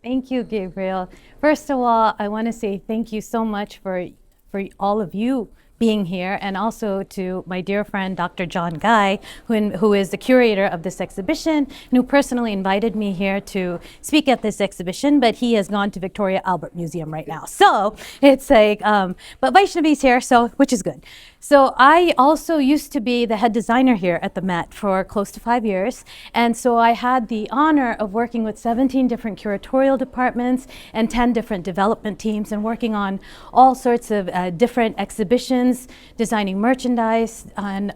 Thank you, Gabriel. First of all, I want to say thank you so much for all of you being here, and also to my dear friend, Dr. John Guy, who is the curator of this exhibition, and who personally invited me here to speak at this exhibition, but he has gone to Victoria Albert Museum right now. So it's like, but Vaishnavi's here, so, which is good. So I also used to be the head designer here at the Met for close to 5 years. And so I had the honor of working with 17 different curatorial departments and 10 different development teams, and working on all sorts of different exhibitions, designing merchandise, and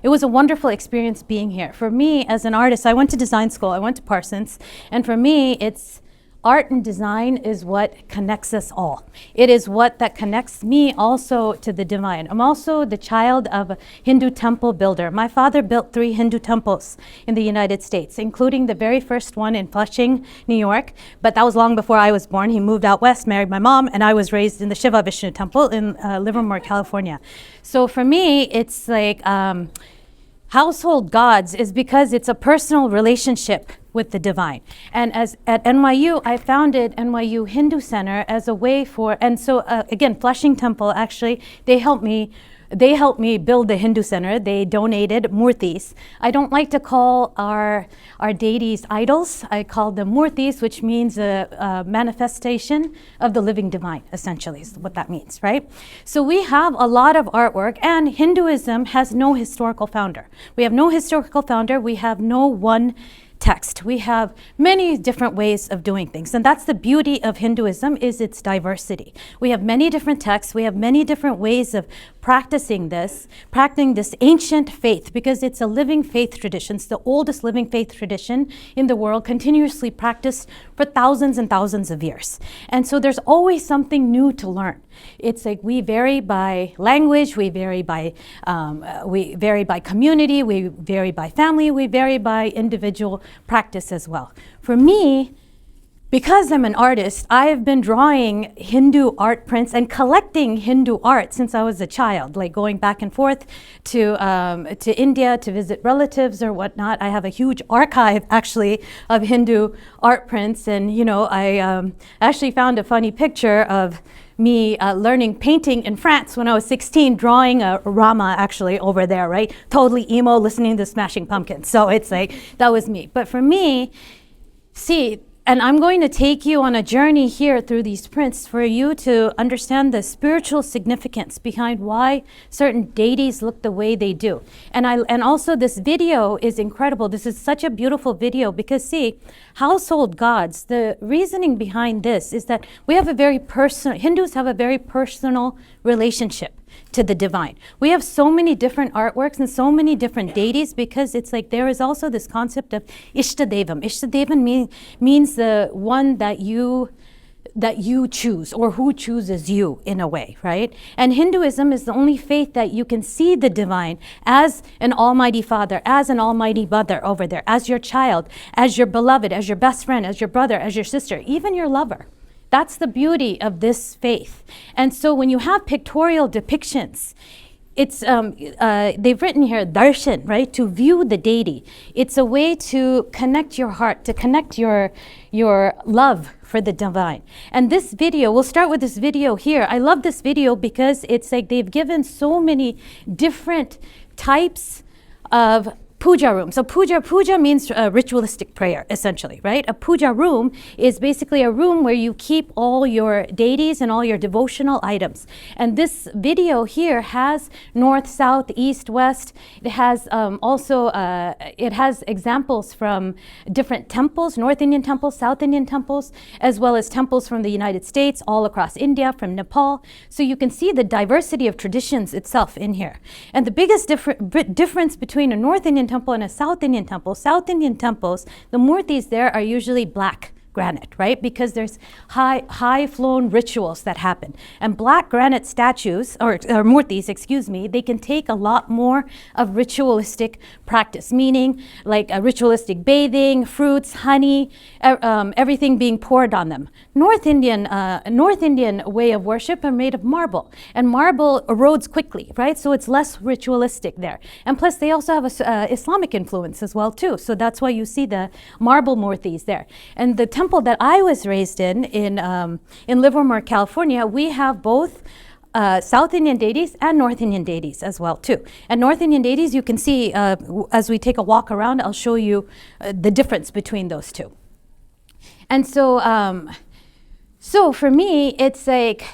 it was a wonderful experience being here. For me as an artist, I went to design school, I went to Parsons, and for me it's art and design is what connects us all. It is what that connects me also to the divine. I'm also the child of a Hindu temple builder. My father built 3 Hindu temples in the United States, including the very first one in Flushing, New York. But that was long before I was born. He moved out west, married my mom, and I was raised in the Shiva Vishnu temple in Livermore, California. So for me, it's like household gods is because it's a personal relationship with the divine. And as at NYU, I founded NYU Hindu Center as a way for, and so again, Flushing Temple, actually, they helped me build the Hindu Center. They donated murtis. I don't like to call our deities idols. I call them murtis, which means a manifestation of the living divine, essentially, is what that means, right? So we have a lot of artwork, and Hinduism has no historical founder. We have no historical founder. We have no one text. We have many different ways of doing things, and that's the beauty of Hinduism, is its diversity. We have many different texts. We have many different ways of practicing this ancient faith, because it's a living faith tradition. It's the oldest living faith tradition in the world, continuously practiced for thousands and thousands of years. And so there's always something new to learn. It's like we vary by language, we vary by community, we vary by family, we vary by individual practice as well. For me, because I'm an artist, I have been drawing Hindu art prints and collecting Hindu art since I was a child, like going back and forth to India to visit relatives or whatnot. I have a huge archive, actually, of Hindu art prints. And, you know, I actually found a funny picture of me learning painting in France when I was 16, drawing a Rama actually over there, right? Totally emo, listening to Smashing Pumpkins. So it's like, that was me. But for me, see, and I'm going to take you on a journey here through these prints for you to understand the spiritual significance behind why certain deities look the way they do. And also this video is incredible. This is such a beautiful video because, see, household gods, the reasoning behind this is that we have a very personal, Hindus have a very personal relationship to the divine. We have so many different artworks and so many different deities because it's like there is also this concept of Ishtadevam. Ishtadevam means the one that you choose, or who chooses you in a way, right? And Hinduism is the only faith that you can see the divine as an almighty father, as an almighty mother over there, as your child, as your beloved, as your best friend, as your brother, as your sister, even your lover. That's the beauty of this faith. And so when you have pictorial depictions, it's they've written here darshan, right? To view the deity. It's a way to connect your heart, to connect your love for the divine. And this video, we'll start with this video here. I love this video because it's like they've given so many different types of puja room. So puja means ritualistic prayer, essentially, right? A puja room is basically a room where you keep all your deities and all your devotional items. And this video here has north, south, east, west. It has it has examples from different temples, North Indian temples, South Indian temples, as well as temples from the United States, all across India, from Nepal. So you can see the diversity of traditions itself in here. And the biggest difference between a North Indian temple and a South Indian temple. South Indian temples, the murtis there are usually black granite, right? Because there's high flown rituals that happen. And black granite statues, or murtis, excuse me, they can take a lot more of ritualistic practice, meaning like a ritualistic bathing, fruits, honey, everything being poured on them. North Indian way of worship are made of marble, and marble erodes quickly, right? So it's less ritualistic there. And plus they also have a Islamic influence as well too. So that's why you see the marble murtis there. And the temple that I was raised in Livermore, California, we have both South Indian deities and North Indian deities as well too. And North Indian deities, you can see as we take a walk around, I'll show you the difference between those two. And so, so for me, it's like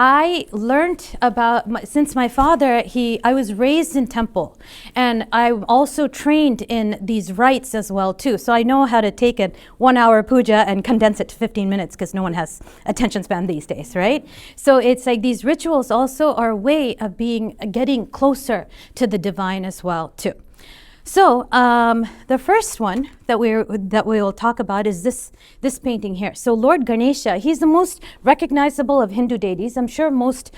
I learned about, since my father, I was raised in temple, and I'm also trained in these rites as well too. So I know how to take a 1 hour puja and condense it to 15 minutes because no one has attention span these days, right? So it's like these rituals also are a way of getting closer to the divine as well too. So the first one that we will talk about is this painting here. So Lord Ganesha, he's the most recognizable of Hindu deities. I'm sure most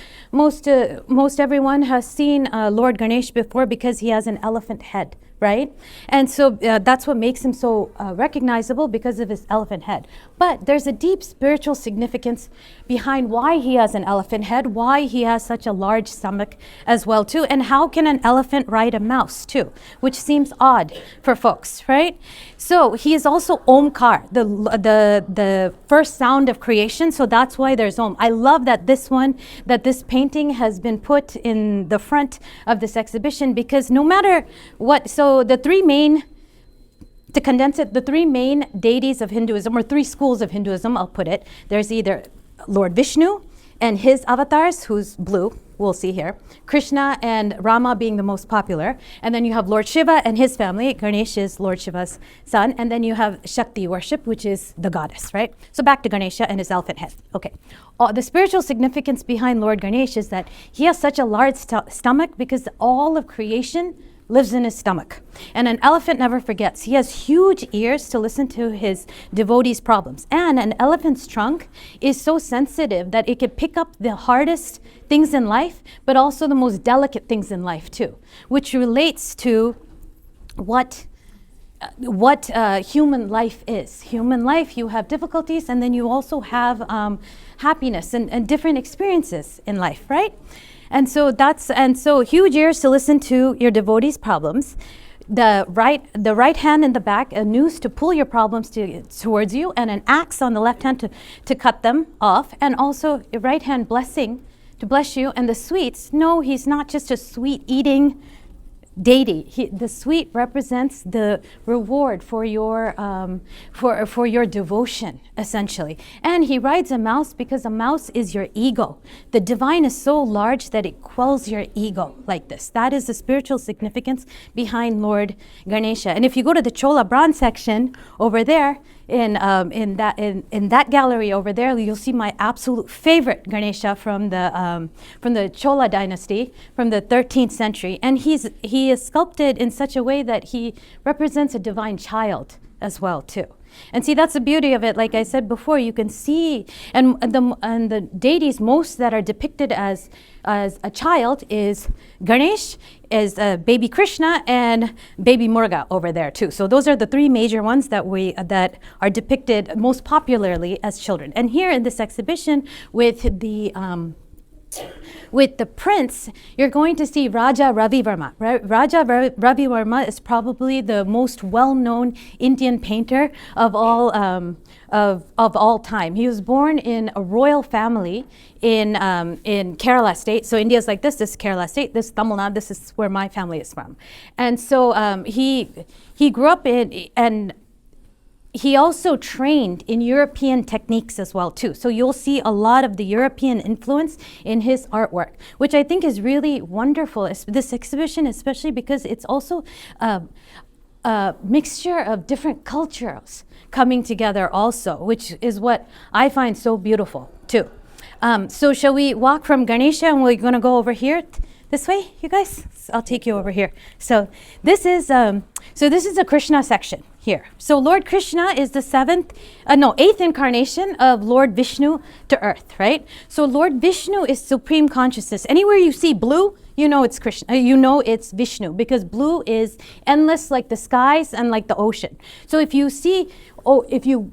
everyone has seen Lord Ganesh before because he has an elephant head, right? And so that's what makes him so recognizable, because of his elephant head. But there's a deep spiritual significance behind why he has an elephant head, why he has such a large stomach as well too, and how can an elephant ride a mouse too, which seems odd for folks, right? So he is also Omkar, the first sound of creation, so that's why there's Om. I love that this painting has been put in the front of this exhibition, because no matter what, so the three main deities of Hinduism, or three schools of Hinduism, I'll put it, there's either Lord Vishnu and his avatars, who's blue, we'll see here, Krishna and Rama being the most popular, and then you have Lord Shiva and his family. Ganesh is Lord Shiva's son, and then you have Shakti worship, which is the goddess, right? So back to Ganesha and his elephant head. Okay, the spiritual significance behind Lord Ganesh is that he has such a large stomach because all of creation lives in his stomach. And an elephant never forgets. He has huge ears to listen to his devotees' problems. And an elephant's trunk is so sensitive that it can pick up the hardest things in life, but also the most delicate things in life too, which relates to what human life is. Human life, you have difficulties, and then you also have happiness and different experiences in life, right? And so huge ears to listen to your devotees' problems. The right hand in the back, a noose to pull your problems towards you, and an axe on the left hand to cut them off, and also your right hand blessing to bless you. And the sweets, no, he's not just a sweet eating deity. The sweet represents the reward for your for your devotion, essentially. And he rides a mouse because a mouse is your ego. The divine is so large that it quells your ego like this. That is the spiritual significance behind Lord Ganesha. And if you go to the Chola bronze section over there, in that gallery over there, you'll see my absolute favorite Ganesha from the Chola dynasty from the 13th century, and he is sculpted in such a way that he represents a divine child as well too. And see, that's the beauty of it. Like I said before, you can see, and the deities most that are depicted as a child is Ganesh, is baby Krishna, and baby Murga over there too. So those are the three major ones that are depicted most popularly as children. And here in this exhibition with the prince, you're going to see Raja Ravi Verma. Raja Ravi Verma is probably the most well-known Indian painter of all time. He was born in a royal family in Kerala state. So India's like this is Kerala state, this is Tamil Nadu, this is where my family is from. And so he grew up and he also trained in European techniques as well too. So you'll see a lot of the European influence in his artwork, which I think is really wonderful. This exhibition, especially because it's also a mixture of different cultures coming together also, which is what I find so beautiful too. So shall we walk from Ganesha, and we're going to go over here this way, you guys? I'll take you over here. So this is a Krishna section here. So Lord Krishna is the eighth incarnation of Lord Vishnu to earth, right? So Lord Vishnu is supreme consciousness. Anywhere you see blue, you know it's Krishna, you know it's Vishnu, because blue is endless like the skies and like the ocean. So if you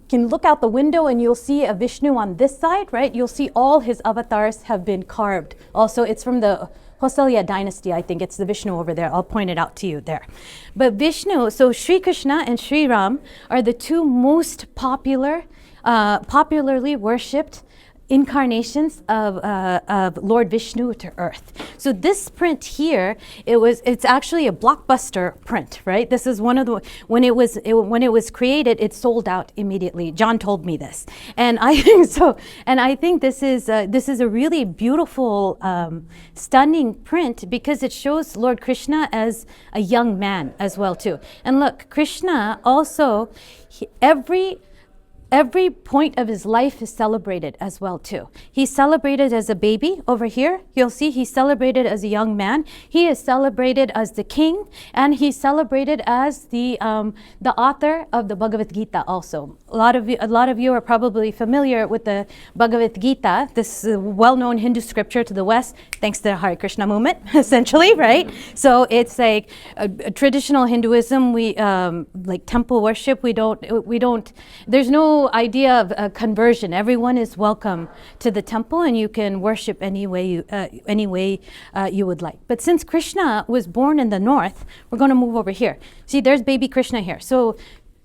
can look out the window and you'll see a Vishnu on this side, right? You'll see all his avatars have been carved. Also, it's from the Hosalya dynasty, I think it's the Vishnu over there. I'll point it out to you there. But Vishnu, so Sri Krishna and Sri Ram are the two most popularly worshipped incarnations of Lord Vishnu to earth. So this print here, it's actually a blockbuster print, right? This is one of the when it was created, it sold out immediately. John told me this, and I think so. And I think this is a really beautiful, stunning print because it shows Lord Krishna as a young man as well too. And look, Krishna also every point of his life is celebrated as well too. He's celebrated as a baby over here. You'll see he's celebrated as a young man. He is celebrated as the king, and he's celebrated as the author of the Bhagavad Gita also. A lot of you are probably familiar with the Bhagavad Gita, this well-known Hindu scripture to the West, thanks to the Hare Krishna movement, essentially, right? So it's like a traditional Hinduism. We like temple worship. We don't. There's no idea of conversion. Everyone is welcome to the temple, and you can worship any way you would like. But since Krishna was born in the north, we're going to move over here. See, there's baby Krishna here. So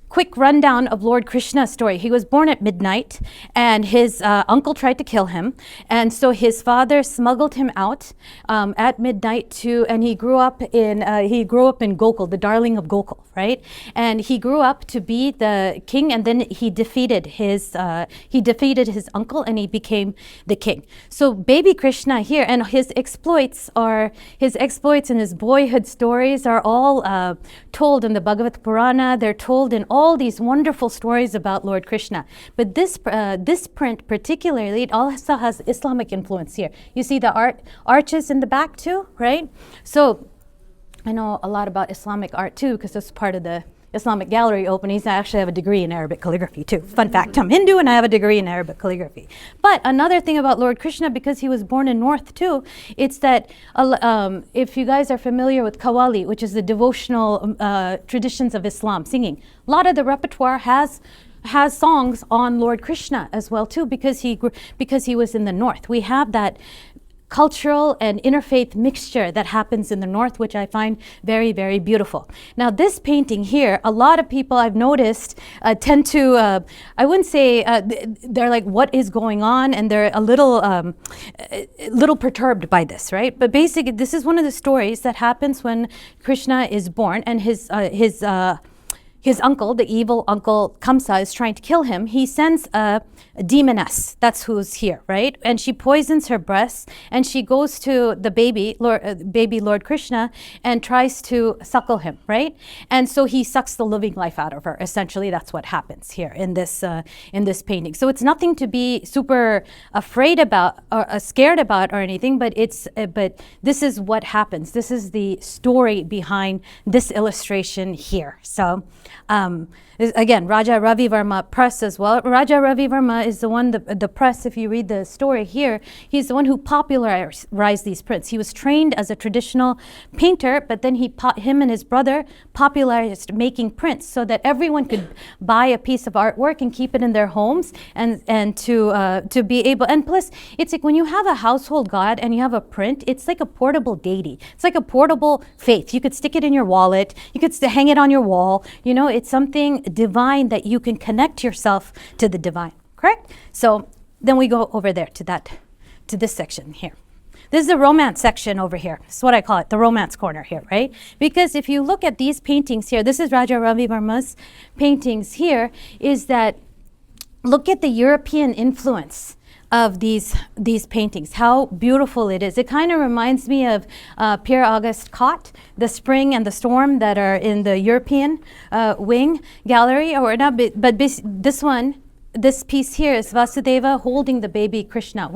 quick rundown of Lord Krishna's story. He was born at midnight, and his uncle tried to kill him, and so his father smuggled him out at midnight and he grew up in Gokul, the darling of Gokul, right? And he grew up to be the king, and then he defeated his uncle, and he became the king. So baby Krishna here, and his exploits and his boyhood stories are all told in the Bhagavad Purana. They're told in all these wonderful stories about Lord Krishna. But this print particularly, it also has Islamic influence here. You see the arches in the back too, right? So I know a lot about Islamic art too, because it's part of the Islamic gallery openings. I actually have a degree in Arabic calligraphy too. Fun fact, I'm Hindu and I have a degree in Arabic calligraphy. But another thing about Lord Krishna, because he was born in North too, it's that if you guys are familiar with Qawwali, which is the devotional traditions of Islam, singing, a lot of the repertoire has songs on Lord Krishna as well too, because he was in the North. We have that cultural and interfaith mixture that happens in the North, which I find very, very beautiful. Now this painting here, a lot of people I've noticed tend to, I wouldn't say, they're like, what is going on? And they're a little perturbed by this, right? But basically, this is one of the stories that happens when Krishna is born, and his uncle, the evil uncle Kamsa, is trying to kill him. He sends a demoness, that's who's here, right? And she poisons her breasts, and she goes to the baby Lord Krishna and tries to suckle him, right? And so he sucks the living life out of her. Essentially, that's what happens here in this painting. So it's nothing to be super afraid about or scared about or anything, but this is what happens. This is the story behind this illustration here. So again, Raja Ravi Verma press as well. Raja Ravi Verma is the one, the press, if you read the story here, he's the one who popularized these prints. He was trained as a traditional painter, but then him and his brother popularized making prints so that everyone could buy a piece of artwork and keep it in their homes, and to be able, and plus, it's like when you have a household god and you have a print, it's like a portable deity. It's like a portable faith. You could stick it in your wallet, you could hang it on your wall, it's something divine that you can connect yourself to the divine, correct? So then we go over there to this section here. This is the romance section over here. This is what I call it, the romance corner here, right? Because if you look at these paintings here, this is Raja Ravi Verma's paintings here, is that look at the European influence of these paintings, how beautiful it is. It kind of reminds me of Pierre-Auguste Cot, The Spring and the Storm, that are in the European wing gallery, or not, but this piece here is Vasudeva holding the baby Krishna.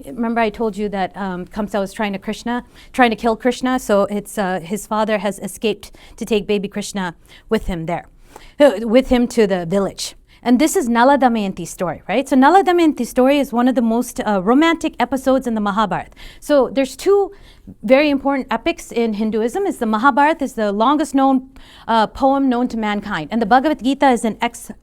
Remember I told you that Kamsa was trying to kill Krishna, so it's his father has escaped to take baby Krishna with him to the village. And this is Nala Damayanti's story, right? So Nala Damayanti's story is one of the most romantic episodes in the Mahabharata. So there's two very important epics in Hinduism. The Mahabharata is the longest known poem known to mankind. And the Bhagavad Gita is an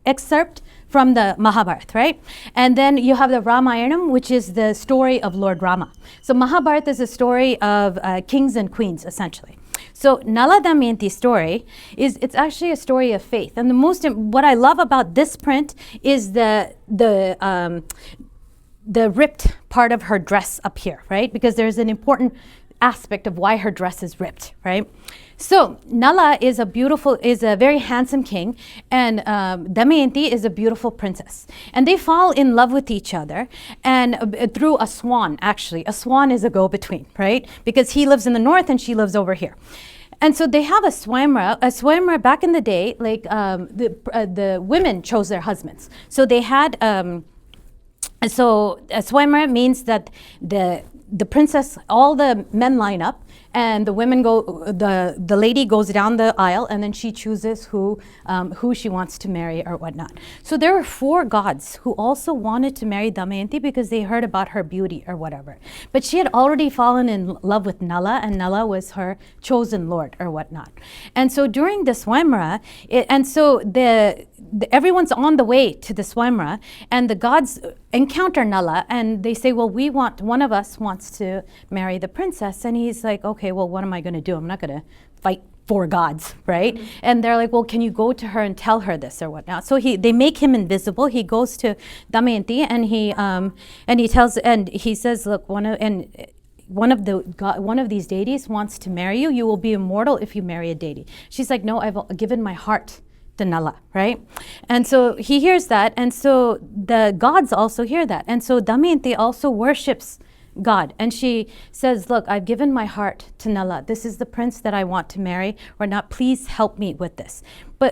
excerpt from the Mahabharata, right? And then you have the Ramayanam, which is the story of Lord Rama. So Mahabharata is a story of kings and queens, essentially. So Nala Damayanti's story it's actually a story of faith. And what I love about this print is the ripped part of her dress up here, right? Because there's an important aspect of why her dress is ripped, right? So Nala is a very handsome king, and Damayanti is a beautiful princess. And they fall in love with each other, and through a swan, actually. A swan is a go-between, right? Because he lives in the north and she lives over here. And so they have a swayamvara. A swayamvara back in the day, like the women chose their husbands. So they had, so a swayamvara means that the princess, all the men line up, and the women the lady goes down the aisle, and then she chooses who she wants to marry or whatnot. So there were 4 gods who also wanted to marry Damayanti because they heard about her beauty or whatever. But she had already fallen in love with Nala, and Nala was her chosen lord or whatnot. And so during the swayamvara, everyone's on the way to the swayamvara, and the gods encounter Nala, and they say, well, one of us wants to marry the princess. And he's like, okay, well, what am I going to do? I'm not going to fight 4 gods, right? Mm-hmm. And they're like, well, can you go to her and tell her this or whatnot? So they make him invisible. He goes to Damayanti, and he says, look, one of these deities wants to marry you. You will be immortal if you marry a deity. She's like, no, I've given my heart to Nala, right? And so he hears that, and so the gods also hear that. And so Damayanti also worships God, and she says, look, I've given my heart to Nala. This is the prince that I want to marry or not. Please help me with this.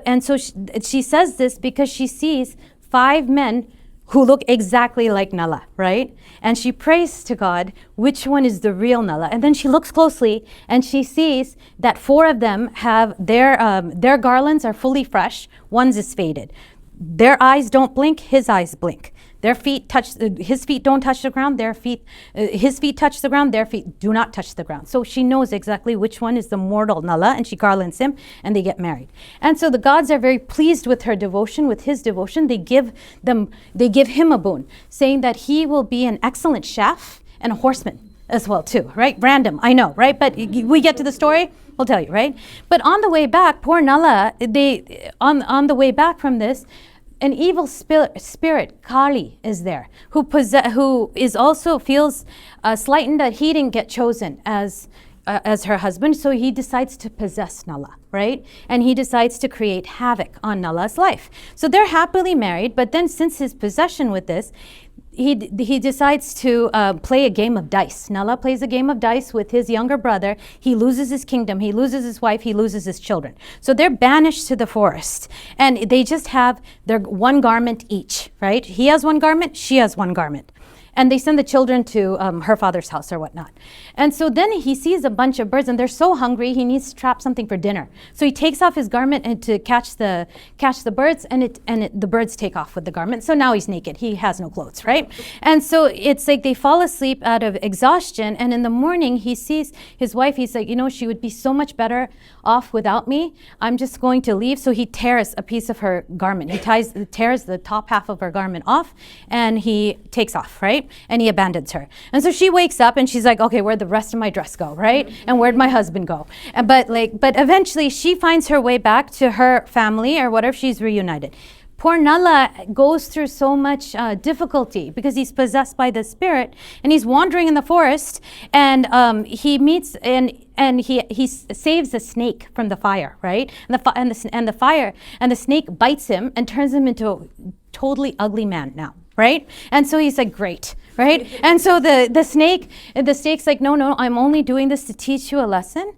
And so she says this because she sees 5 men who look exactly like Nala, right? And she prays to God, which one is the real Nala? And then she looks closely and she sees that 4 of them have their garlands are fully fresh, one's is faded. Their eyes don't blink, his eyes blink. Their feet his feet don't touch the ground, his feet touch the ground, their feet do not touch the ground. So she knows exactly which one is the mortal Nala, and she garlands him, and they get married. And so the gods are very pleased with her devotion, with his devotion. They give him a boon, saying that he will be an excellent chef and a horseman as well too, right? Random, I know, right? But we get to the story, we'll tell you, right? But on the way back, poor Nala, on the way back from this, an evil spirit, Kali, is there, who is also feels slightened that he didn't get chosen as her husband, so he decides to possess Nala, right? And he decides to create havoc on Nala's life. So they're happily married, but then since his possession with this, he decides to play a game of dice. Nala plays a game of dice with his younger brother. He loses his kingdom, he loses his wife, he loses his children. So they're banished to the forest, and they just have their one garment each, right? He has one garment, she has one garment. And they send the children to her father's house or whatnot. And so then he sees a bunch of birds, and they're so hungry, he needs to trap something for dinner. So he takes off his garment and to catch the birds, and the birds take off with the garment. So now he's naked. He has no clothes, right? And so it's like they fall asleep out of exhaustion, and in the morning he sees his wife. He's like, she would be so much better off without me. I'm just going to leave. So he tears a piece of her garment. He tears the top half of her garment off, and he takes off, right? And he abandons her. And so she wakes up and she's like, okay, where'd the rest of my dress go, right? And where'd my husband go? But eventually she finds her way back to her family or whatever. She's reunited. Poor Nala goes through so much difficulty because he's possessed by the spirit, and he's wandering in the forest, and he meets and he saves a snake from the fire, right? And the snake bites him and turns him into a totally ugly man now, right? And so he's like, great, right? And so the snake's like, no, I'm only doing this to teach you a lesson.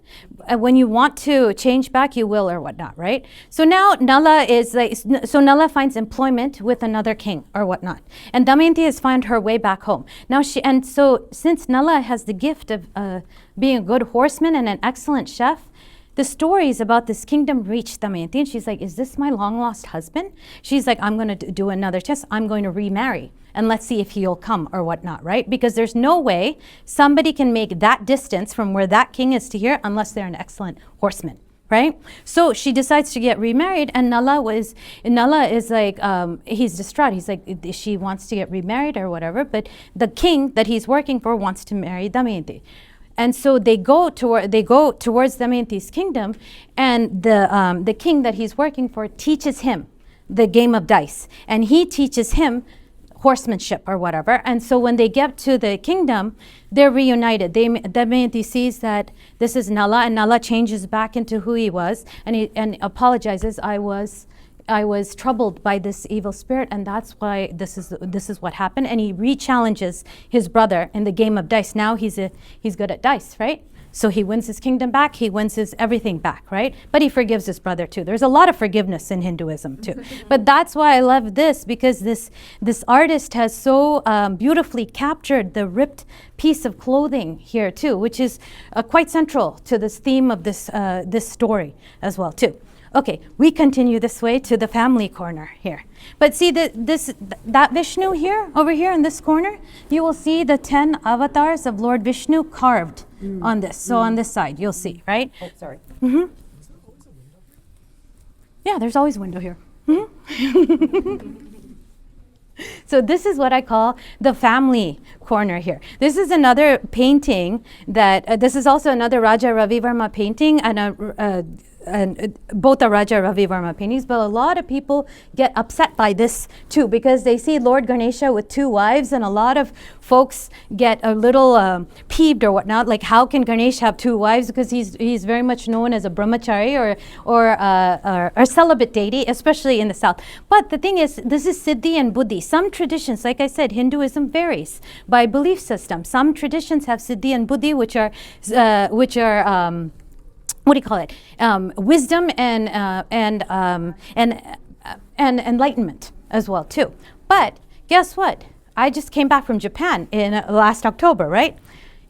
When you want to change back, you will or whatnot, right? So now Nala finds employment with another king or whatnot. And Damayanti has found her way back home. So since Nala has the gift of being a good horseman and an excellent chef, the stories about this kingdom reach Damayanti, and she's like, is this my long lost husband? She's like, I'm going to do another test. I'm going to remarry, and let's see if he'll come or whatnot, right? Because there's no way somebody can make that distance from where that king is to here unless they're an excellent horseman, right? So she decides to get remarried, and Nala is like, he's distraught. He's like, she wants to get remarried or whatever, but the king that he's working for wants to marry Damayanti. And so they go towards Damayanti's kingdom, and the king that he's working for teaches him the game of dice, and he teaches him horsemanship or whatever. And so when they get to the kingdom, they're reunited. Damayanti sees that this is Nala, and Nala changes back into who he was, and apologizes. I was troubled by this evil spirit, and that's why this is what happened. And he re-challenges his brother in the game of dice. Now he's good at dice, right? So he wins his kingdom back, he wins his everything back, right? But he forgives his brother too. There's a lot of forgiveness in Hinduism too. But that's why I love this, because this artist has so beautifully captured the ripped piece of clothing here too, which is quite central to this theme of this story as well too. Okay, we continue this way to the family corner here. But see that Vishnu here, over here in this corner, you will see the 10 avatars of Lord Vishnu carved on this. So on this side, you'll see, right? Oh, sorry. Mm-hmm. Yeah, there's always a window here. Mm-hmm. So this is what I call the family corner here. This is another painting that, this is also another Raja Ravi Verma painting, and both are Raja Ravi Verma paintings, but a lot of people get upset by this too, because they see Lord Ganesha with 2 wives, and a lot of folks get a little peeved or whatnot, like how can Ganesh have 2 wives, because he's very much known as a brahmachari or a celibate deity, especially in the south. But the thing is, this is Siddhi and Buddhi. Some traditions, like I said, Hinduism varies by belief system. Some traditions have Siddhi and Buddhi, which are what do you call it? Wisdom and enlightenment as well too. But guess what? I just came back from Japan in last October, right?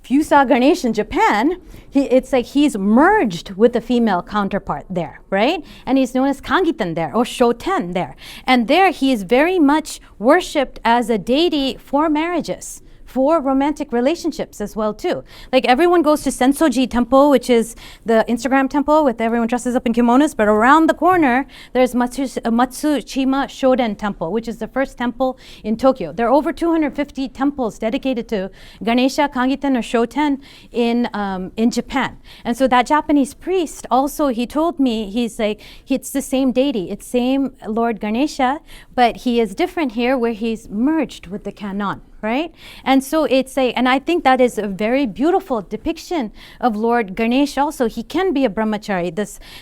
If you saw Ganesh in Japan, it's like he's merged with the female counterpart there, right? And he's known as Kangitan there, or Shoten there. And there he is very much worshipped as a deity for marriages, for romantic relationships as well too. Like everyone goes to Sensoji temple, which is the Instagram temple with everyone dresses up in kimonos, but around the corner there's Matsushima Shoden temple, which is the first temple in Tokyo. There are over 250 temples dedicated to Ganesha, Kangitan, or Shoten in Japan. And so that Japanese priest also, he told me, he's like, it's the same deity, it's same Lord Ganesha, but he is different here where he's merged with the canon, right? And so it's and I think that is a very beautiful depiction of Lord Ganesh also. He can be a brahmachari,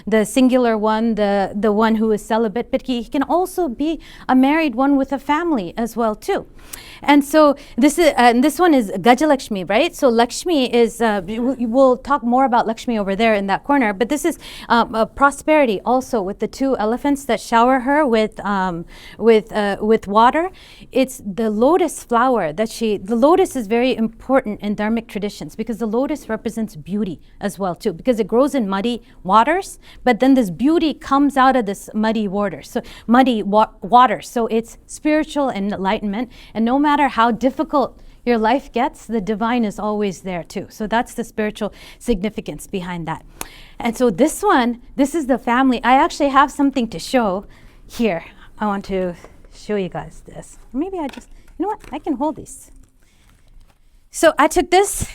the singular one, the one who is celibate, but he can also be a married one with a family as well too. And so this one is Gajalakshmi, right? So Lakshmi is, we'll talk more about Lakshmi over there in that corner, but this is prosperity also, with the 2 elephants that shower her with water. It's the lotus flower the lotus is very important in dharmic traditions, because the lotus represents beauty as well too, because it grows in muddy waters, but then this beauty comes out of this muddy water. So water. So it's spiritual enlightenment, and no matter how difficult your life gets, the divine is always there too. So that's the spiritual significance behind that. And so this is the family. I actually have something to show here. I want to show you guys this. Maybe you know what? I can hold these. So I took this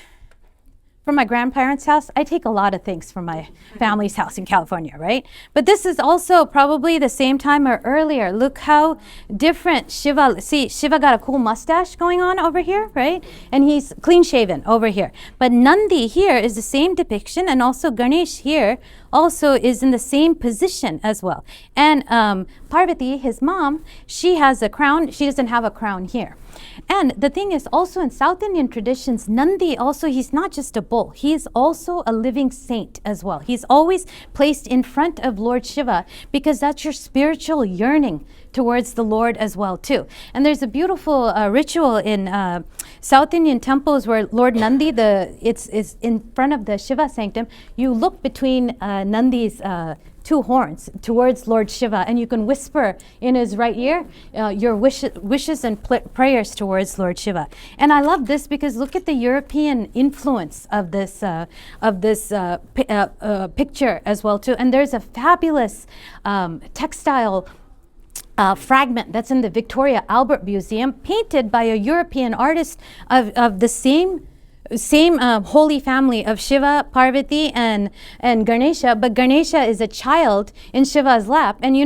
from my grandparents' house. I take a lot of things from my family's house in California, right? But this is also probably the same time or earlier. Look how different Shiva, see, Shiva got a cool mustache going on over here, right? And he's clean shaven over here. But Nandi here is the same depiction, and also Ganesh here also is in the same position as well. And Parvati, his mom, she has a crown. She doesn't have a crown here. And the thing is, also in South Indian traditions, Nandi also, he's not just a bull, he is also a living saint as well. He's always placed in front of Lord Shiva, because that's your spiritual yearning towards the Lord as well too. And there's a beautiful ritual in South Indian temples where Lord Nandi, it's in front of the Shiva sanctum. You look between Nandi's two horns towards Lord Shiva, and you can whisper in his right ear your wishes and prayers towards Lord Shiva. And I love this because look at the European influence of this picture as well too. And there's a fabulous textile fragment that's in the Victoria Albert Museum, painted by a European artist of the same holy family of Shiva, Parvati, and Ganesha. But Ganesha is a child in Shiva's lap, and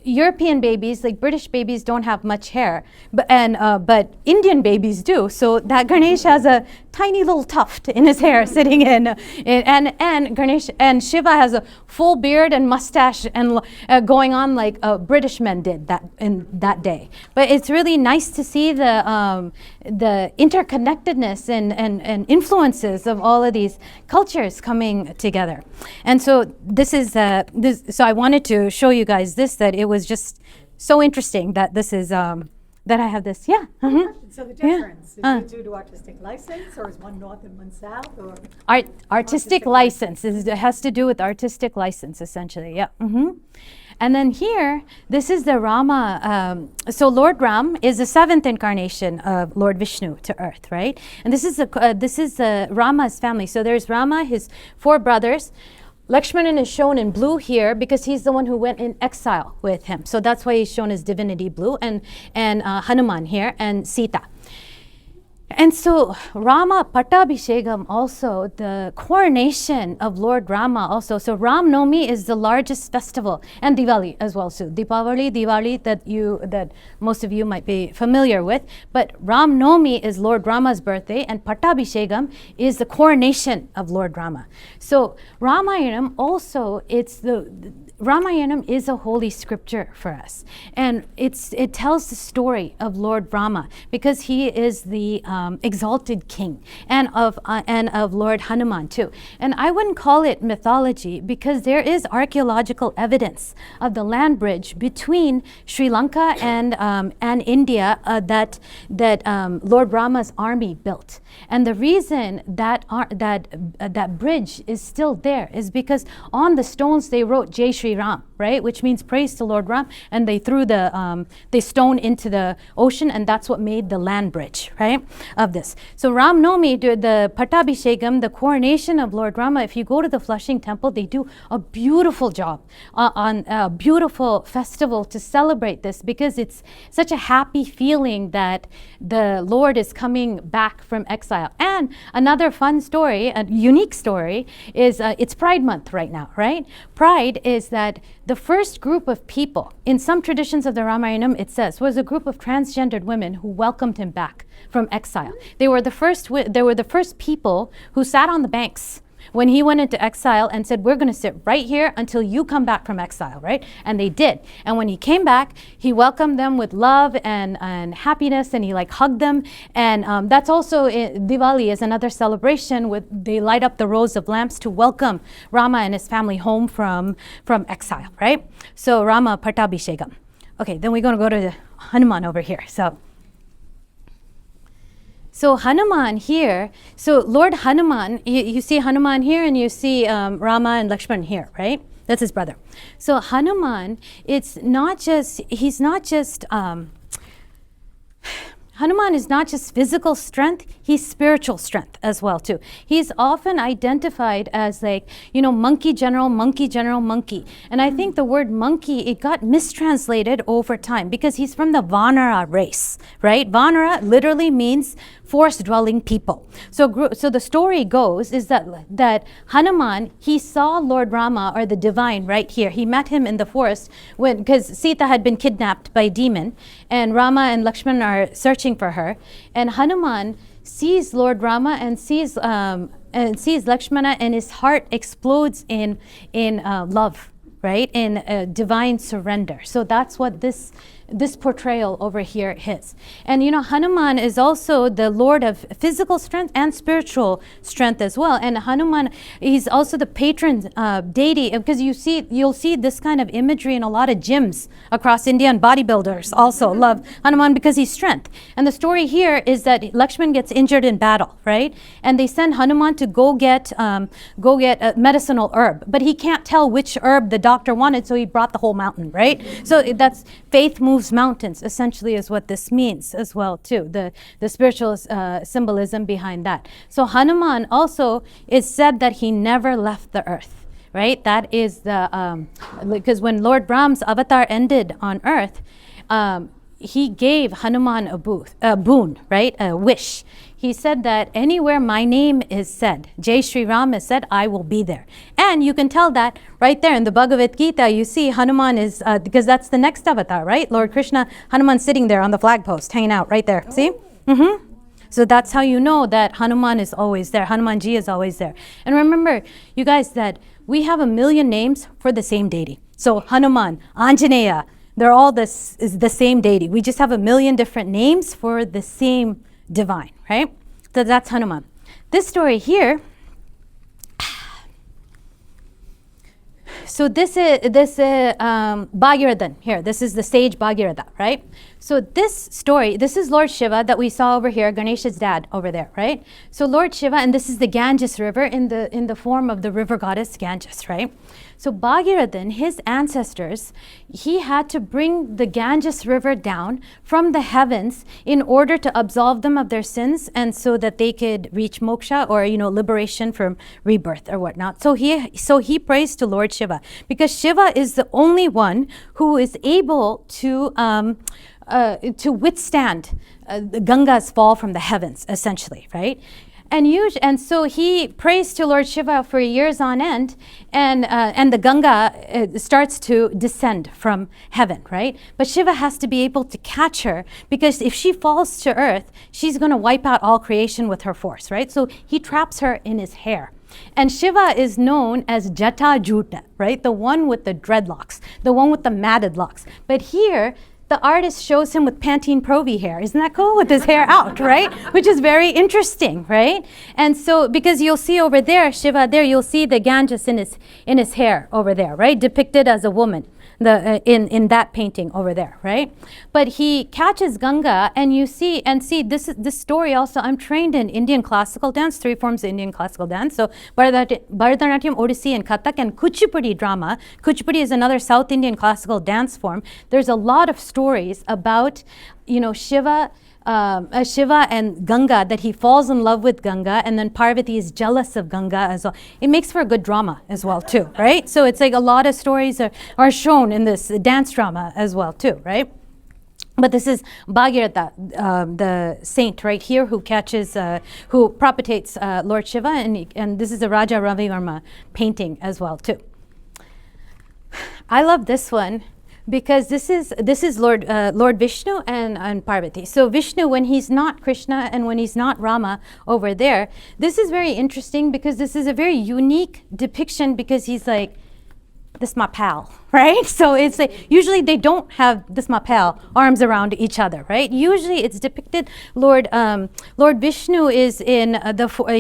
European babies, like British babies, don't have much hair, but Indian babies do. So that Ganesha has a tiny little tuft in his hair sitting and Ganesha and Shiva has a full beard and mustache and going on like British men did that day. But it's really nice to see the interconnectedness and influences of all of these cultures coming together. And so this is so I wanted to show you guys this, that it was just so interesting that this is that I have this. Yeah. Mm-hmm. So the difference, is it due to artistic license, or is one north and one south, or? Artistic license. It has to do with artistic license, essentially. Yeah. Mm-hmm. And then here, this is the Rama. So Lord Ram is the seventh incarnation of Lord Vishnu to earth, right? And this is Rama's family. So there's Rama, his four brothers. Lakshmanan is shown in blue here because he's the one who went in exile with him. So that's why he's shown as divinity blue, and Hanuman here, and Sita. And so Rama Pattabhishekam, also the coronation of Lord Rama also. So Ram Navami is the largest festival, and Diwali as well. So Diwali that most of you might be familiar with. But Ram Navami is Lord Rama's birthday, and Pattabhishekam is the coronation of Lord Rama. So Ramayanam also, Ramayanam is a holy scripture for us, and it tells the story of Lord Rama because he is the exalted king, and of Lord Hanuman too. And I wouldn't call it mythology because there is archaeological evidence of the land bridge between Sri Lanka and India that Lord Rama's army built. And the reason that bridge is still there is because on the stones they wrote Jai Shri Ram, right, which means praise to Lord Ram, and they threw the stone into the ocean, and that's what made the land bridge, right, of this. So Ram Navami, the Pattabhishekam, the coronation of Lord Rama, if you go to the Flushing Temple, they do a beautiful job on a beautiful festival to celebrate this, because it's such a happy feeling that the Lord is coming back from exile. And another fun story, a unique story, is it's Pride Month right now, right? Pride is that the first group of people, in some traditions of the Ramayanam, it says, was a group of transgendered women who welcomed him back from exile. They were the first people who sat on the banks when he went into exile and said, we're going to sit right here until you come back from exile, right? And they did. And when he came back, he welcomed them with love and happiness, and he hugged them. And that's also Diwali is another celebration they light up the rows of lamps to welcome Rama and his family home from exile, right? So Rama Pattabhishekam. Okay, then we're going to go to Hanuman over here. So Hanuman here, so Lord Hanuman, you see Hanuman here, and you see Rama and Lakshman here, right? That's his brother. So Hanuman, Hanuman is not just physical strength, he's spiritual strength as well too. He's often identified as monkey general, monkey general, monkey. And I think the word monkey, it got mistranslated over time because he's from the Vanara race, right? Vanara literally means forest-dwelling people. So the story goes is that Hanuman, he saw Lord Rama, or the divine, right here. He met him in the forest because Sita had been kidnapped by a demon, and Rama and Lakshman are searching for her. And Hanuman sees Lord Rama and sees Lakshmana, and his heart explodes in love, right? In divine surrender. So that's what this this portrayal over here his. And you know, Hanuman is also the lord of physical strength and spiritual strength as well. And Hanuman, he's also the patron deity, because you'll see this kind of imagery in a lot of gyms across India, and bodybuilders also love Hanuman because he's strength. And the story here is that Lakshman gets injured in battle, right? And they send Hanuman to go get a medicinal herb, but he can't tell which herb the doctor wanted, so he brought the whole mountain, right? So that's faith moves mountains, essentially, is what this means as well too. The spiritual symbolism behind that. So Hanuman also is said that he never left the earth, right? That is because when Lord Brahma's avatar ended on earth, he gave Hanuman a boon, right? A wish. He said that anywhere my name is said, Jai Shri Ram is said, I will be there. And you can tell that right there in the Bhagavad Gita. You see Hanuman is, because that's the next avatar, right? Lord Krishna, Hanuman sitting there on the flag post, hanging out right there. See? Mm-hmm. So that's how you know that Hanuman is always there. Hanumanji is always there. And remember, you guys, that we have 1 million names for the same deity. So Hanuman, Anjaneya, they're all the same deity. We just have 1 million different names for the same divine, right? So that's Hanuman. This story here, so this is Bhagiradan here. This is the sage Bhagirath, right? So this story, this is Lord Shiva that we saw over here, Ganesha's dad over there, right? So Lord Shiva, and this is the Ganges River in the form of the river goddess Ganges, right? So Bhagiradan, his ancestors, he had to bring the Ganges River down from the heavens in order to absolve them of their sins, and so that they could reach moksha, or liberation from rebirth or whatnot. So he prays to Lord Shiva, because Shiva is the only one who is able to withstand the Ganga's fall from the heavens, essentially, right? And so he prays to Lord Shiva for years on end, and the Ganga starts to descend from heaven, right? But Shiva has to be able to catch her, because if she falls to earth, she's going to wipe out all creation with her force, right? So he traps her in his hair. And Shiva is known as Jata Juta, right? The one with the dreadlocks, the one with the matted locks. But here, the artist shows him with Pantene Pro-V hair. Isn't that cool? With his hair out, right? Which is very interesting, right? And so, because you'll see over there, Shiva there, you'll see the Ganges in his hair over there, right? Depicted as a woman, in that painting over there, right? But he catches Ganga, and see this story also. I'm trained in Indian classical dance, 3 forms of Indian classical dance. So Bharatanatyam, Odissi, and Kathak, and Kuchipudi drama. Kuchipudi is another South Indian classical dance form. There's a lot of stories about, Shiva and Ganga, that he falls in love with Ganga, and then Parvati is jealous of Ganga as well. It makes for a good drama as well too, right? So it's like a lot of stories are shown in this dance drama as well too, right? But this is Bhagirath, the saint right here, who propitiates Lord Shiva, and this is a Raja Ravi Verma painting as well too. I love this one, because this is Lord Vishnu and Parvati. So Vishnu, when he's not Krishna and when he's not Rama over there, this is very interesting, because this is a very unique depiction, because he's like, this my pal, right? So it's like, usually they don't have this my pal arms around each other, right? Usually it's depicted Lord Vishnu is in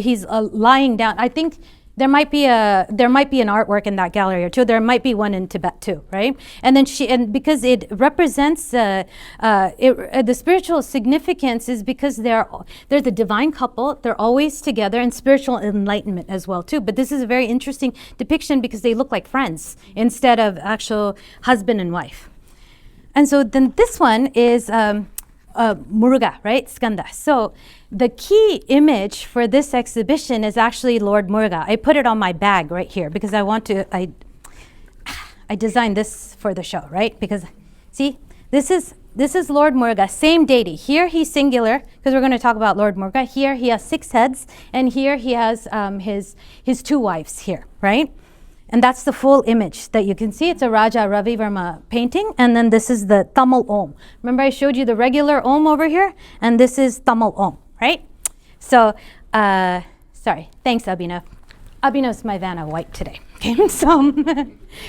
he's lying down. I think there might be an artwork in that gallery or two. There might be one in Tibet too, right? And then because it represents the spiritual significance, is because they're the divine couple. They're always together, and spiritual enlightenment as well too. But this is a very interesting depiction, because they look like friends instead of actual husband and wife. And so then this one is Muruga, right? Skanda. So the key image for this exhibition is actually Lord Muruga. I put it on my bag right here, because I designed this for the show, right? Because see, this is Lord Muruga, same deity. Here he's singular, because we're going to talk about Lord Muruga. Here he has 6 heads, and here he has his 2 wives here, right? And that's the full image that you can see. It's a Raja Ravi Verma painting. And then this is the Tamil Om. Remember I showed you the regular Om over here? And this is Tamil Om, right? So, sorry. Thanks, Abhinav. Abhinav's my Vanna White today. Okay, so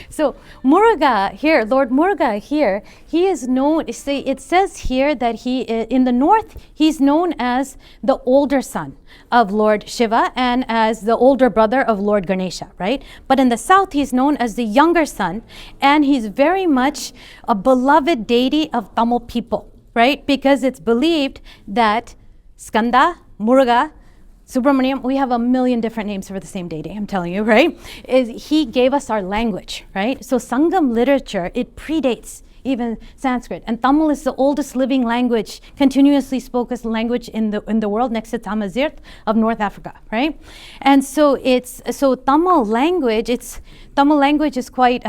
So Muruga here, Lord Muruga here, he is known, it says here that he, in the north, he's known as the older son of Lord Shiva and as the older brother of Lord Ganesha, right? But in the south, he's known as the younger son, and he's very much a beloved deity of Tamil people, right? Because it's believed that Skanda, Muruga, Subramaniam, we have a million different names for the same deity, I'm telling you, right? He gave us our language, right? So Sangam literature, it predates even Sanskrit. And Tamil is the oldest living language, continuously spoken language in the world, next to Tamazirt of North Africa, right? And so Tamil language is quite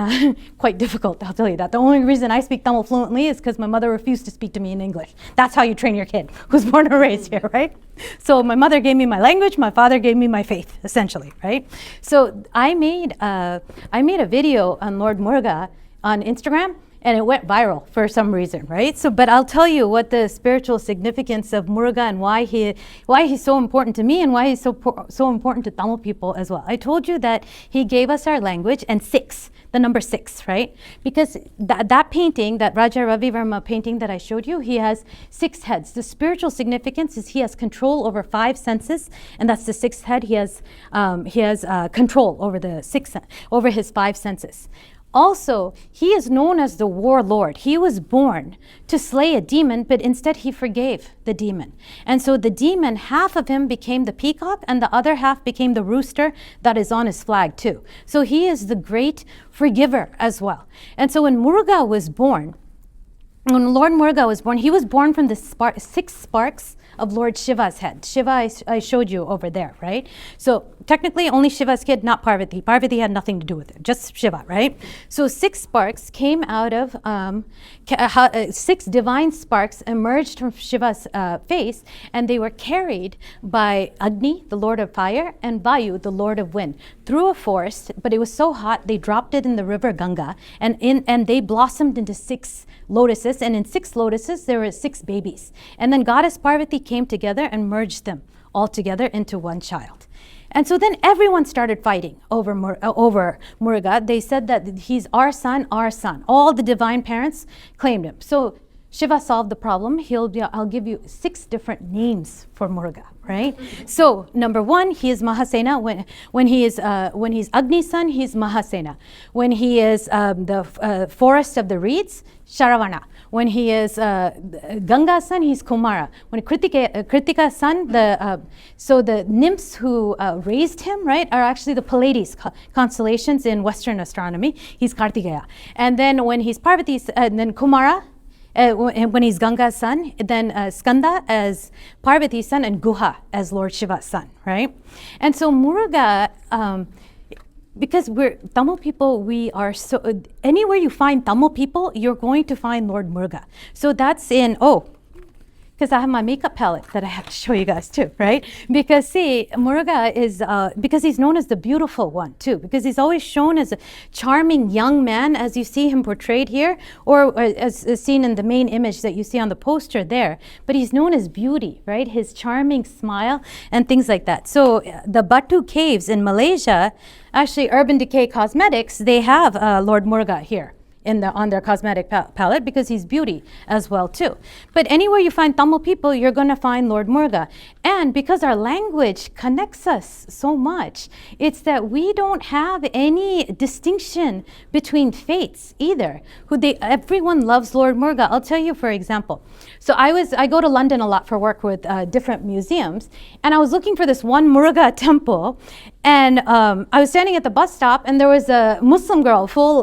quite difficult, I'll tell you that. The only reason I speak Tamil fluently is because my mother refused to speak to me in English. That's how you train your kid who's born and raised here, right? So my mother gave me my language, my father gave me my faith, essentially, right? So I made a video on Lord Muruga on Instagram, and it went viral for some reason, right? So, but I'll tell you what the spiritual significance of Muruga and why he's so important to me and why he's so important to Tamil people as well. I told you that he gave us our language and the number 6, right? Because that painting, that Raja Ravi Verma painting that I showed you, he has 6 heads. The spiritual significance is he has control over 5 senses, and that's the 6th head. He has control over over his 5 senses. Also, he is known as the warlord. He was born to slay a demon, but instead he forgave the demon. And so the demon, half of him became the peacock and the other half became the rooster that is on his flag too. So he is the great forgiver as well. And so when Muruga was born, when Lord Muruga was born, he was born from the 6 sparks of Lord Shiva's head. Shiva, I showed you over there, right? So technically only Shiva's kid, not Parvati. Parvati had nothing to do with it, just Shiva, right? So 6 sparks came out of, 6 divine sparks emerged from Shiva's face, and they were carried by Agni, the lord of fire, and Vayu, the lord of wind, through a forest, but it was so hot, they dropped it in the river Ganga, and they blossomed into 6 lotuses, and in 6 lotuses there were 6 babies. And then Goddess Parvati came together and merged them all together into one child. And so then everyone started fighting over Muruga. They said that he's our son, our son. All the divine parents claimed him. So Shiva solved the problem. I'll give you 6 different names for Muruga, right? So number 1, he is Mahasena. When he's Agni's son, he's Mahasena. When he is the forest of the reeds, Sharavana. When he is Ganga's son, he's Kumara. When Kritika's son, so the nymphs who raised him, right, are actually the Pleiades constellations in Western astronomy. He's Kartikeya. And then when he's Parvati's, then Kumara, when he's Ganga's son, then Skanda as Parvati's son, and Guha as Lord Shiva's son, right? And so Muruga, because we're Tamil people, we are so, anywhere you find Tamil people, you're going to find Lord Muruga. So that's in, because I have my makeup palette that I have to show you guys too, right? Because see, Muruga is, because he's known as the beautiful one too, because he's always shown as a charming young man as you see him portrayed here, or as seen in the main image that you see on the poster there. But he's known as beauty, right? His charming smile and things like that. So the Batu Caves in Malaysia, actually Urban Decay Cosmetics, they have Lord Muruga here on their cosmetic palette because he's beauty as well too. But anywhere you find Tamil people, you're going to find Lord Muruga. And because our language connects us so much, it's that we don't have any distinction between faiths either. Everyone loves Lord Muruga. I'll tell you, for example. So I go to London a lot for work with different museums, and I was looking for this one Muruga temple, and I was standing at the bus stop, and there was a Muslim girl, full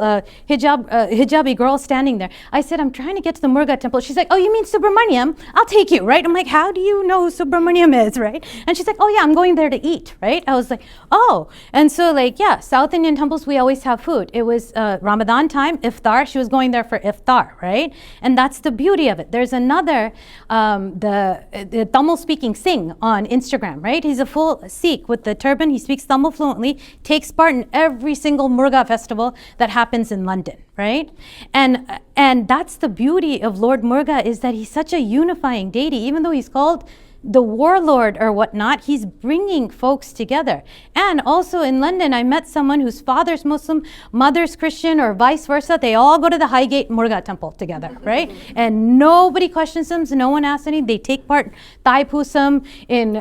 hijabi girl standing there. I said, I'm trying to get to the Muruga temple. She's like, oh, you mean Subramaniam? I'll take you, right? I'm like, how do you know who Subramaniam is, right? And she's like, oh yeah, I'm going there to eat, right? I was like, oh. And so like, yeah, South Indian temples, we always have food. It was Ramadan time, iftar. She was going there for iftar, right? And that's the beauty of it. There's another, the Tamil speaking Singh on Instagram, right? He's a full Sikh with the turban. He speaks Tamil fluently, takes part in every single Muruga festival that happens in London, right? And that's the beauty of Lord Muruga, is that he's such a unifying deity. Even though he's called the warlord or whatnot. He's bringing folks together. And also in London, I met someone whose father's Muslim, mother's Christian, or vice versa. They all go to the Highgate Muruga temple together, right? And nobody questions them, so no one asks any. They take part Thai Pusam, in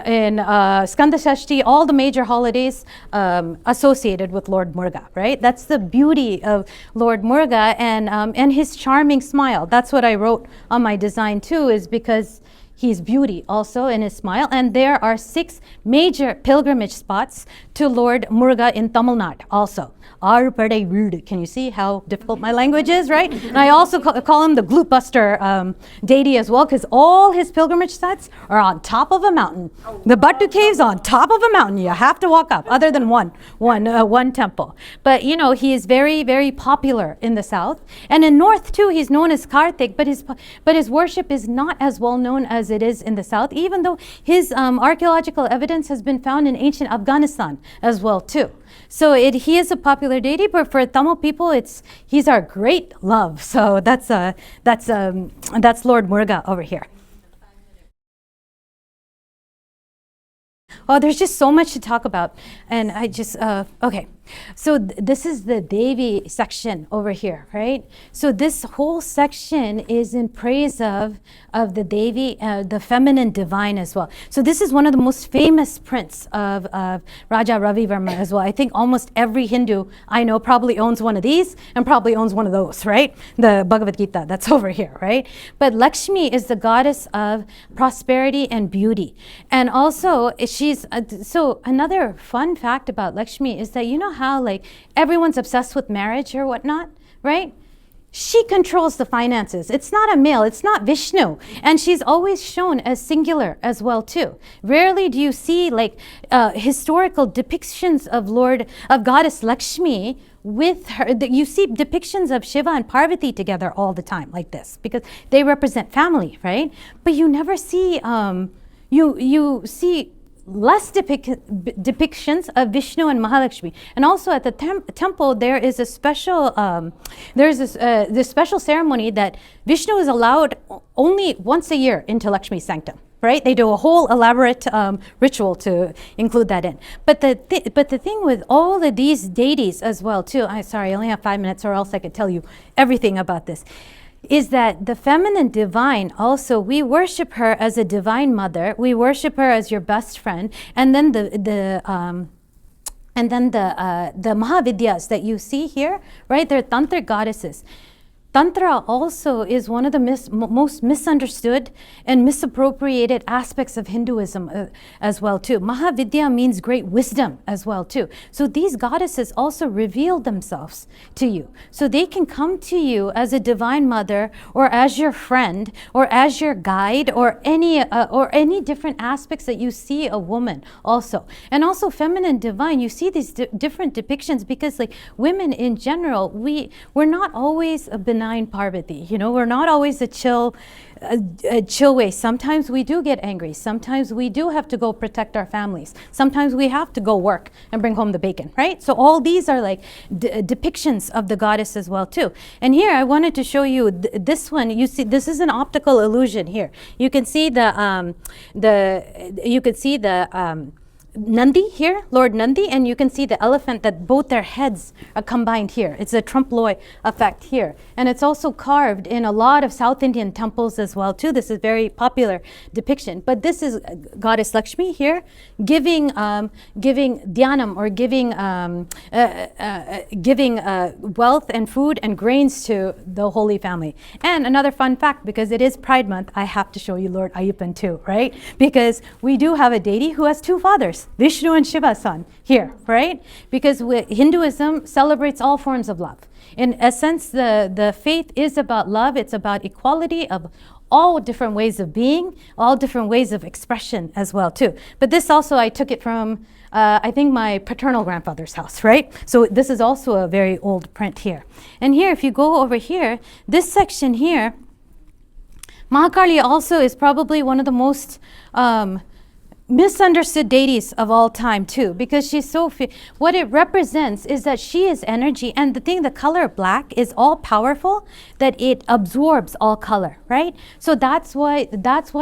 Skanda Shashti, all the major holidays associated with Lord Muruga, right? That's the beauty of Lord Muruga and his charming smile. That's what I wrote on my design too, is because he's beauty also in his smile. And there are 6 major pilgrimage spots to Lord Muruga in Tamil Nadu also. Arpadai Veedu. Can you see how difficult my language is, right? And I also call him the glute buster deity as well, because all his pilgrimage sites are on top of a mountain. The Batu cave's on top of a mountain. You have to walk up, other than one temple. But you know, he is very, very popular in the south. And in north too, he's known as Karthik, but his worship is not as well known as it is in the south, even though his archaeological evidence has been found in ancient Afghanistan as well too. So he is a popular deity, but for Tamil people, he's our great love. So that's Lord Muruga over here. Oh, there's just so much to talk about, and I just okay. So this is the Devi section over here, right? So this whole section is in praise of the Devi, the feminine divine as well. So this is one of the most famous prints of Raja Ravi Verma as well. I think almost every Hindu I know probably owns one of these and probably owns one of those, right? The Bhagavad Gita, that's over here, right? But Lakshmi is the goddess of prosperity and beauty. And also she's, so another fun fact about Lakshmi is that, you know how like everyone's obsessed with marriage or whatnot, right? She controls the finances. It's not a male, it's not Vishnu. And she's always shown as singular as well too. Rarely do you see like historical depictions of goddess Lakshmi with her. You see depictions of Shiva and Parvati together all the time like this, because they represent family, right? But you never see, you see less depictions of Vishnu and Mahalakshmi. And also at the temple, there is a special, there's this special ceremony that Vishnu is allowed only once a year into Lakshmi's sanctum, right? They do a whole elaborate ritual to include that in. But the thing with all of these deities as well too, sorry, I only have 5 minutes or else I could tell you everything about this, is that the feminine divine also, we worship her as a divine mother, we worship her as your best friend, and then the Mahavidyas that you see here, right? They're tantric goddesses. Tantra also is one of the most misunderstood and misappropriated aspects of Hinduism as well too. Mahavidya means great wisdom as well too. So these goddesses also reveal themselves to you. So they can come to you as a divine mother, or as your friend, or as your guide, or any different aspects that you see a woman also. And also feminine divine, you see these different depictions, because like women in general, we're not always a benign Parvati, you know, we're not always a chill way. Sometimes we do get angry. Sometimes we do have to go protect our families. Sometimes we have to go work and bring home the bacon, right? So all these are like depictions of the goddess as well too. And here I wanted to show you this one. You see, this is an optical illusion here. You can see Nandi here, Lord Nandi, and you can see the elephant, that both their heads are combined here. It's a trompe-l'oeil effect here. And it's also carved in a lot of South Indian temples as well too. This is very popular depiction. But this is Goddess Lakshmi here giving dhyanam, or giving wealth and food and grains to the Holy Family. And another fun fact, because it is Pride Month, I have to show you Lord Ayyappan too, right? Because we do have a deity who has 2 fathers. Vishnu and Shiva's son here, right? Because Hinduism celebrates all forms of love. In essence, the faith is about love. It's about equality of all different ways of being, all different ways of expression as well too. But this also, I took it from, I think, my paternal grandfather's house, right? So this is also a very old print here. And here, if you go over here, this section here, Mahakali also is probably one of the most misunderstood deities of all time too, because she's so what it represents is that she is energy, and the color black is all powerful, that it absorbs all color, right? So that's why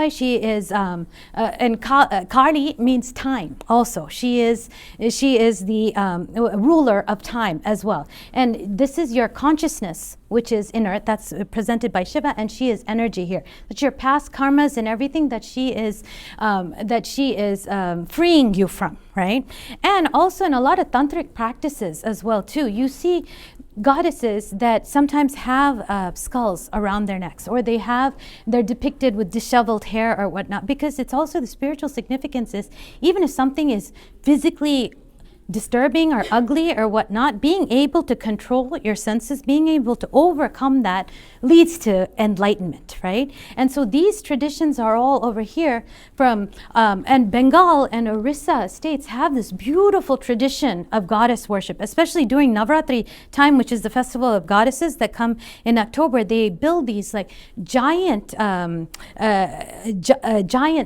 she is and Kali means time also. She is the ruler of time as well, and this is your consciousness, which is inert, that's presented by Shiva, and she is energy here. That's your past karmas and everything that she is freeing you from, right? And also in a lot of tantric practices as well too, you see goddesses that sometimes have skulls around their necks, or they're depicted with disheveled hair or whatnot, because it's also the spiritual significance is, even if something is physically disturbing or ugly or whatnot, being able to control your senses, being able to overcome that leads to enlightenment, right? And so these traditions are all over here from, and Bengal and Orissa states have this beautiful tradition of goddess worship, especially during Navratri time, which is the festival of goddesses that come in October. They build these like giant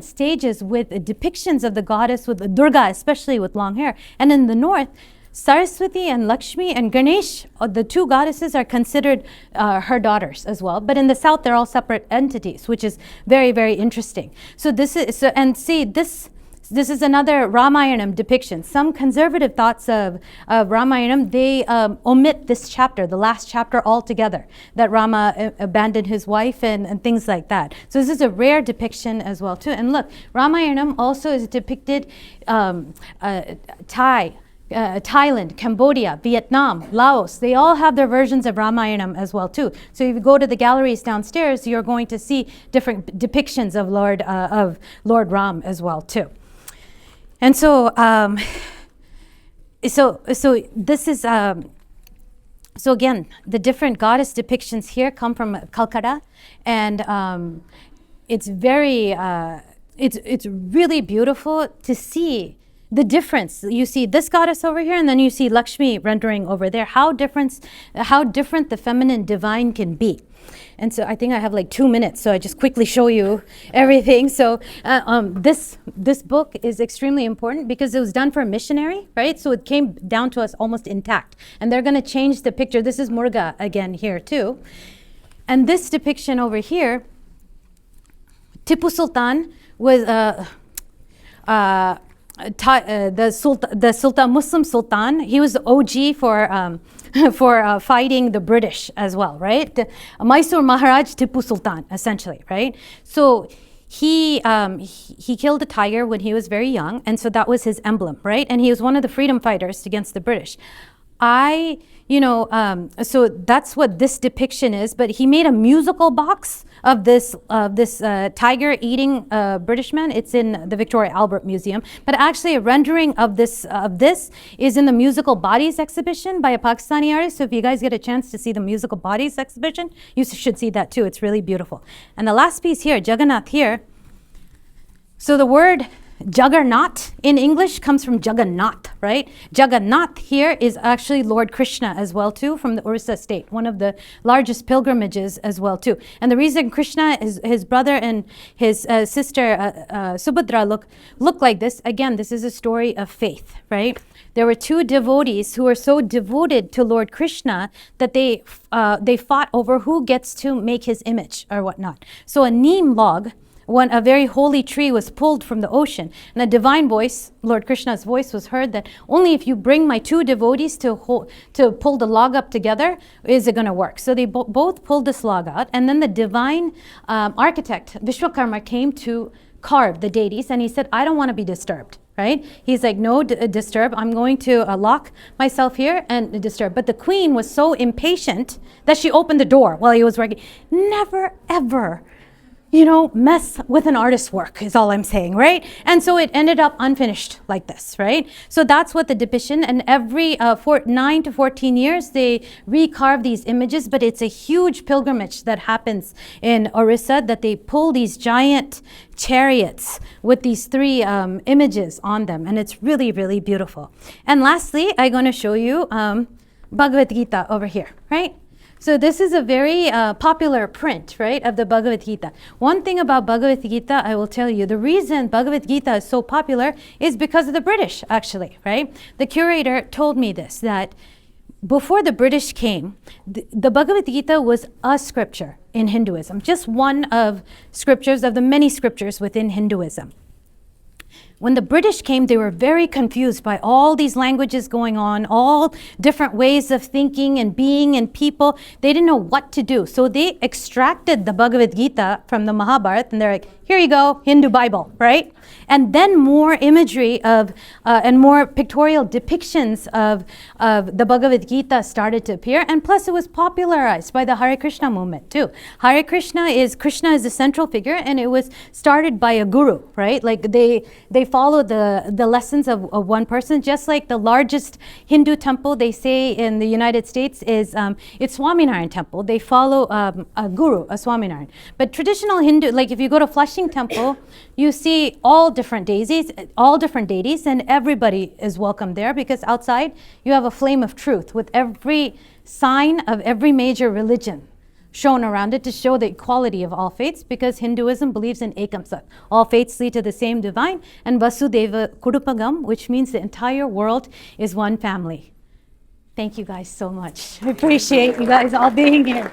stages with depictions of the goddess, with Durga, especially with long hair. And in the north, Saraswati and Lakshmi and Ganesh, the two goddesses, are considered her daughters as well. But in the south, they're all separate entities, which is very, very interesting. So this is this is another Ramayanam depiction. Some conservative thoughts of Ramayanam, they omit this chapter, the last chapter altogether, that Rama abandoned his wife and things like that. So this is a rare depiction as well too. And look, Ramayanam also is depicted Thailand, Cambodia, Vietnam, Laos, they all have their versions of Ramayanam as well too. So if you go to the galleries downstairs, you're going to see different depictions of Lord Ram as well too. And so, so this is, so again, the different goddess depictions here come from Calcutta, and it's very, it's really beautiful to see the difference. You see this goddess over here, and then you see Lakshmi rendering over there. How different the feminine divine can be. And so I think I have like 2 minutes, so I just quickly show you everything. So this book is extremely important because it was done for a missionary, right? So it came down to us almost intact. And they're going to change the picture. This is Murga again here too. And this depiction over here, Tipu Sultan was the Muslim Sultan. He was the OG for fighting the British as well, right? The Mysore Maharaj Tipu Sultan, essentially, right? So he killed a tiger when he was very young, and so that was his emblem, right? And he was one of the freedom fighters against the British. So that's what this depiction is, but he made a musical box of this tiger eating British man. It's in the Victoria Albert Museum, but actually a rendering of this is in the Musical Bodies exhibition by a Pakistani artist. So if you guys get a chance to see the Musical Bodies exhibition, you should see that too. It's really beautiful. And the last piece here, Jagannath here. So the word Juggernaut in English comes from Jagannath, right? Jagannath here is actually Lord Krishna as well too, from the Orissa state, one of the largest pilgrimages as well too. And the reason Krishna, his brother and his sister Subhadra look like this, again, this is a story of faith, right? There were two devotees who were so devoted to Lord Krishna that they fought over who gets to make his image or whatnot. So a neem log, when a very holy tree was pulled from the ocean, and a divine voice, Lord Krishna's voice, was heard that only if you bring my two devotees to pull the log up together is it going to work. So they both pulled this log out, and then the divine architect, Vishwakarma, came to carve the deities, and he said, I don't want to be disturbed. Right? He's like, no, disturb. I'm going to lock myself here and disturb. But the queen was so impatient that she opened the door while he was working. Never, ever, mess with an artist's work is all I'm saying, right? And so it ended up unfinished like this, right? So that's what the depiction, and every 9 to 14 years, they recarve these images, but it's a huge pilgrimage that happens in Orissa, that they pull these giant chariots with these three images on them, and it's really, really beautiful. And lastly, I'm going to show you Bhagavad Gita over here, right? So this is a very popular print, right, of the Bhagavad Gita. One thing about Bhagavad Gita, I will tell you, the reason Bhagavad Gita is so popular is because of the British, actually, right? The curator told me this, that before the British came, the Bhagavad Gita was a scripture in Hinduism, just one of scriptures of the many scriptures within Hinduism. When the British came, they were very confused by all these languages going on, all different ways of thinking and being and people. They didn't know what to do. So they extracted the Bhagavad Gita from the Mahabharata, and they're like, here you go, Hindu Bible, right? And then more imagery of, and more pictorial depictions of the Bhagavad Gita started to appear. And plus it was popularized by the Hare Krishna movement too. Krishna is the central figure, and it was started by a guru, right? Like they follow the lessons of one person, just like the largest Hindu temple they say in the United States is, it's Swaminarayan temple. They follow a guru, a Swaminarayan. But traditional Hindu, like if you go to Flushing temple, you see all different deities, and everybody is welcome there, because outside you have a flame of truth with every sign of every major religion shown around it to show the equality of all faiths, because Hinduism believes in Ekam Sat. All faiths lead to the same divine, and Vasudeva Kudupagam, which means the entire world is one family. Thank you guys so much. I appreciate you guys all being here.